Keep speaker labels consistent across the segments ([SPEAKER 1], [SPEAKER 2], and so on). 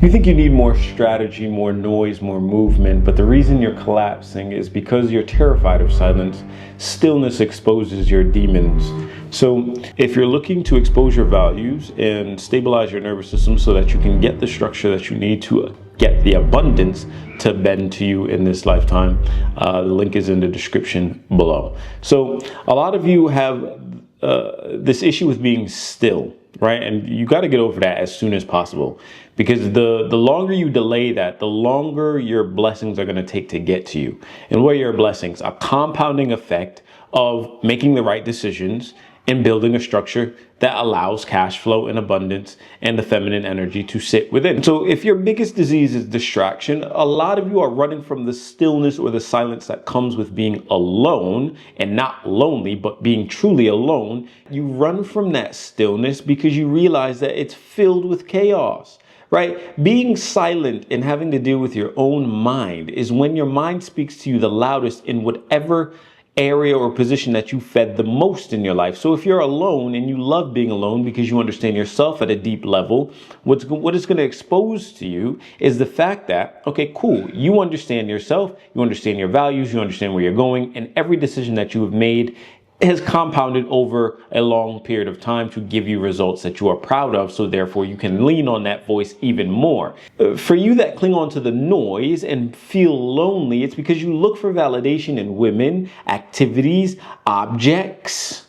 [SPEAKER 1] You think you need more strategy, more noise, more movement, but the reason you're collapsing is because you're terrified of silence. Stillness exposes your demons. So if you're looking to expose your values and stabilize your nervous system so that you can get the structure that you need to get the abundance to bend to you in this lifetime, the link is in the description below. So a lot of you have this issue with being still, right? And you got to get over that as soon as possible, because the longer you delay that, the longer your blessings are going to take to get to you. And what are your blessings? A compounding effect of making the right decisions and building a structure that allows cash flow and abundance and the feminine energy to sit within. So if your biggest disease is distraction, a lot of you are running from the stillness or the silence that comes with being alone, and not lonely, but being truly alone. You run from that stillness because you realize that it's filled with chaos. Right? Being silent and having to deal with your own mind is when your mind speaks to you the loudest in whatever area or position that you fed the most in your life. So if you're alone and you love being alone because you understand yourself at a deep level, what it's going to expose to you is the fact that, okay, cool, you understand yourself, you understand your values, you understand where you're going, and every decision that you have made has compounded over a long period of time to give you results that you are proud of. So therefore you can lean on that voice even more. For you that cling on to the noise and feel lonely, it's because you look for validation in women, activities, objects,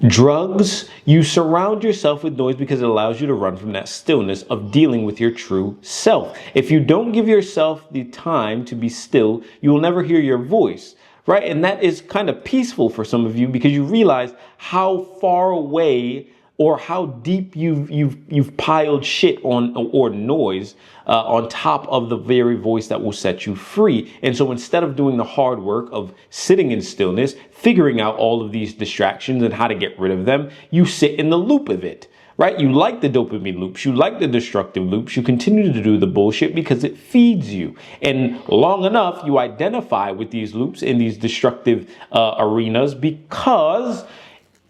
[SPEAKER 1] drugs. You surround yourself with noise because it allows you to run from that stillness of dealing with your true self. If you don't give yourself the time to be still, you will never hear your voice. Right? And that is kind of peaceful for some of you because you realize how far away or how deep you've piled shit on, or noise on top of the very voice that will set you free. And so instead of doing the hard work of sitting in stillness, figuring out all of these distractions and how to get rid of them, you sit in the loop of it. Right? You like the dopamine loops. You like the destructive loops. You continue to do the bullshit because it feeds you. And long enough, you identify with these loops in these destructive arenas because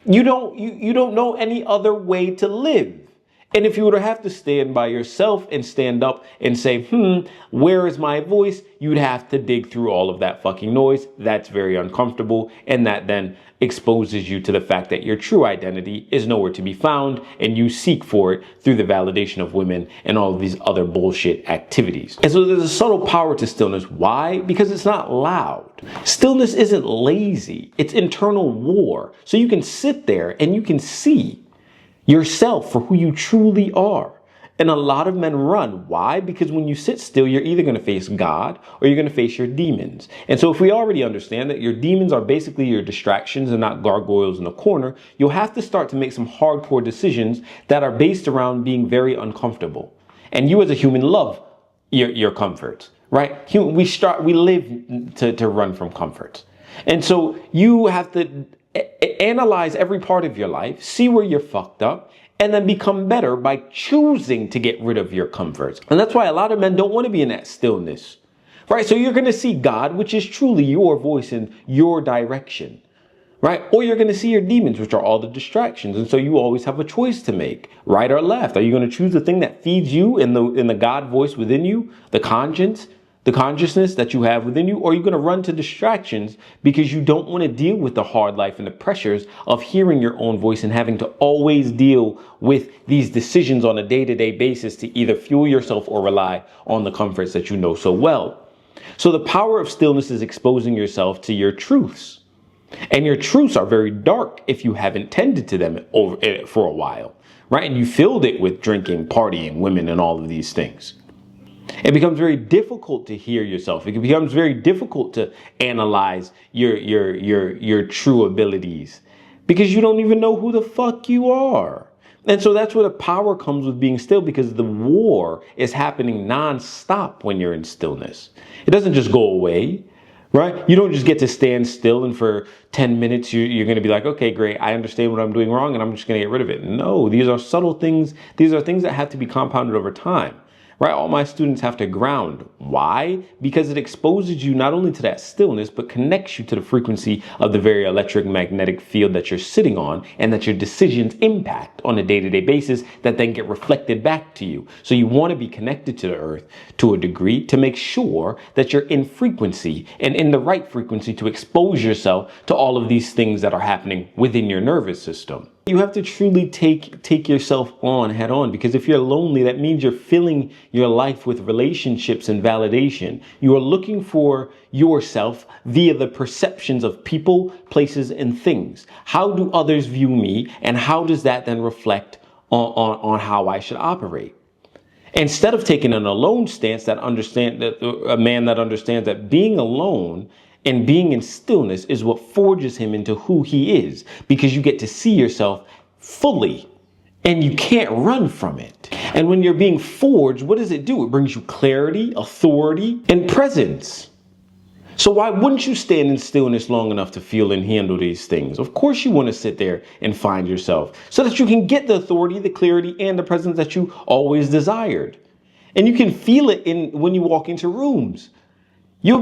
[SPEAKER 1] you don't know any other way to live. And if you were to have to stand by yourself and stand up and say, where is my voice? You'd have to dig through all of that fucking noise. That's very uncomfortable. And that then exposes you to the fact that your true identity is nowhere to be found, and you seek for it through the validation of women and all of these other bullshit activities. And so there's a subtle power to stillness. Why? Because it's not loud. Stillness isn't lazy. It's internal war. So you can sit there and you can see yourself for who you truly are. And a lot of men run. Why? Because when you sit still, you're either going to face God or you're going to face your demons. And so if we already understand that your demons are basically your distractions and not gargoyles in the corner, you'll have to start to make some hardcore decisions that are based around being very uncomfortable. And you as a human love your comfort, right? We live to run from comfort. And so you have to analyze every part of your life, see where you're fucked up, and then become better by choosing to get rid of your comforts. And that's why a lot of men don't want to be in that stillness, right? So you're going to see God, which is truly your voice in your direction, right? Or you're going to see your demons, which are all the distractions. And so you always have a choice to make, right or left. Are you going to choose the thing that feeds you in the God voice within you, the conscience, the consciousness that you have within you, or are you going to run to distractions because you don't want to deal with the hard life and the pressures of hearing your own voice and having to always deal with these decisions on a day-to-day basis to either fuel yourself or rely on the comforts that you know so well? So the power of stillness is exposing yourself to your truths. And your truths are very dark if you haven't tended to them for a while, right? And you filled it with drinking, partying, women, and all of these things. It becomes very difficult to hear yourself. It becomes very difficult to analyze your true abilities because you don't even know who the fuck you are. And so that's where the power comes with being still, because the war is happening nonstop when you're in stillness. It doesn't just go away, right? You don't just get to stand still and for 10 minutes you're going to be like, okay, great, I understand what I'm doing wrong and I'm just going to get rid of it. No, these are subtle things. These are things that have to be compounded over time. right? All my students have to ground. Why? Because it exposes you not only to that stillness, but connects you to the frequency of the very electromagnetic field that you're sitting on and that your decisions impact on a day-to-day basis that then get reflected back to you. So you want to be connected to the earth to a degree to make sure that you're in frequency and in the right frequency to expose yourself to all of these things that are happening within your nervous system. You have to truly take yourself on head on, because if you're lonely, that means you're filling your life with relationships and validation. You are looking for yourself via the perceptions of people, places, and things. How do others view me, and how does that then reflect on how I should operate? Instead of taking an alone stance, a man that understands that being alone and being in stillness is what forges him into who he is, because you get to see yourself fully and you can't run from it. And when you're being forged, what does it do? It brings you clarity, authority, and presence. So why wouldn't you stand in stillness long enough to feel and handle these things? Of course you want to sit there and find yourself so that you can get the authority, the clarity, and the presence that you always desired. And you can feel it when you walk into rooms. You'll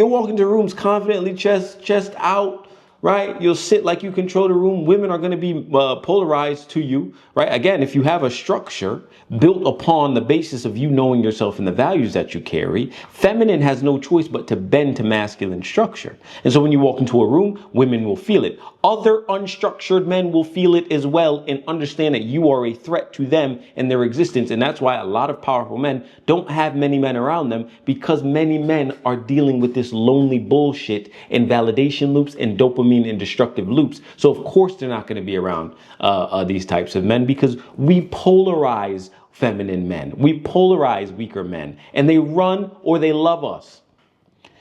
[SPEAKER 1] walk into rooms confidently, chest out, right? You'll sit like you control the room. Women are going to be polarized to you, right? Again, if you have a structure built upon the basis of you knowing yourself and the values that you carry, feminine has no choice but to bend to masculine structure. And so when you walk into a room, women will feel it. Other unstructured men will feel it as well and understand that you are a threat to them and their existence. And that's why a lot of powerful men don't have many men around them, because many men are dealing with this lonely bullshit and validation loops and dopamine and destructive loops. So of course they're not going to be around these types of men, because we polarize feminine men. We polarize weaker men, and they run or they love us.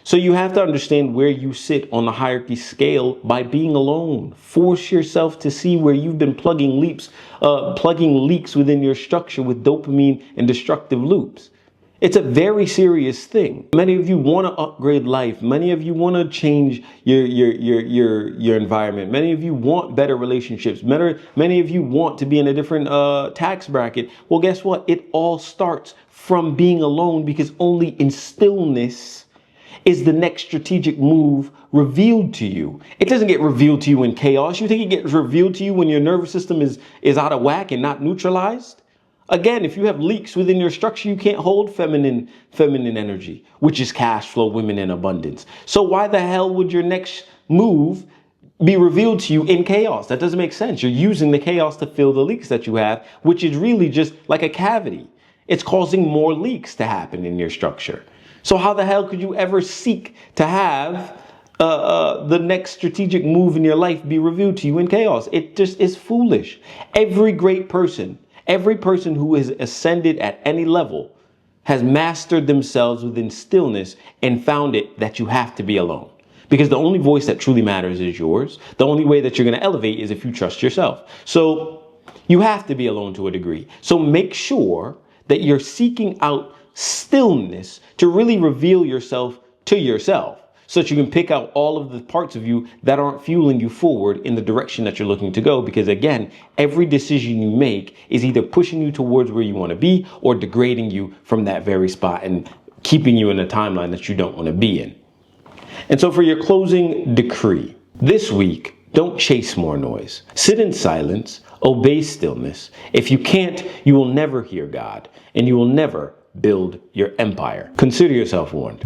[SPEAKER 1] So you have to understand where you sit on the hierarchy scale by being alone. Force yourself to see where you've been plugging leaks within your structure with dopamine and destructive loops. It's a very serious thing. Many of you want to upgrade life. Many of you want to change your environment. Many of you want better relationships. Many of you want to be in a different tax bracket. Well, guess what? It all starts from being alone, because only in stillness is the next strategic move revealed to you. It doesn't get revealed to you in chaos. You think it gets revealed to you when your nervous system is out of whack and not neutralized? Again, if you have leaks within your structure, you can't hold feminine energy, which is cash flow, women in abundance. So why the hell would your next move be revealed to you in chaos? That doesn't make sense. You're using the chaos to fill the leaks that you have, which is really just like a cavity. It's causing more leaks to happen in your structure. So how the hell could you ever seek to have the next strategic move in your life be revealed to you in chaos? It just is foolish. Every great person, every person who has ascended at any level has mastered themselves within stillness and found it that you have to be alone. Because the only voice that truly matters is yours. The only way that you're going to elevate is if you trust yourself. So you have to be alone to a degree. So make sure that you're seeking out stillness to really reveal yourself to yourself, so that you can pick out all of the parts of you that aren't fueling you forward in the direction that you're looking to go. Because again, every decision you make is either pushing you towards where you want to be or degrading you from that very spot and keeping you in a timeline that you don't want to be in. And so for your closing decree, this week, don't chase more noise. Sit in silence, obey stillness. If you can't, you will never hear God, and you will never build your empire. Consider yourself warned.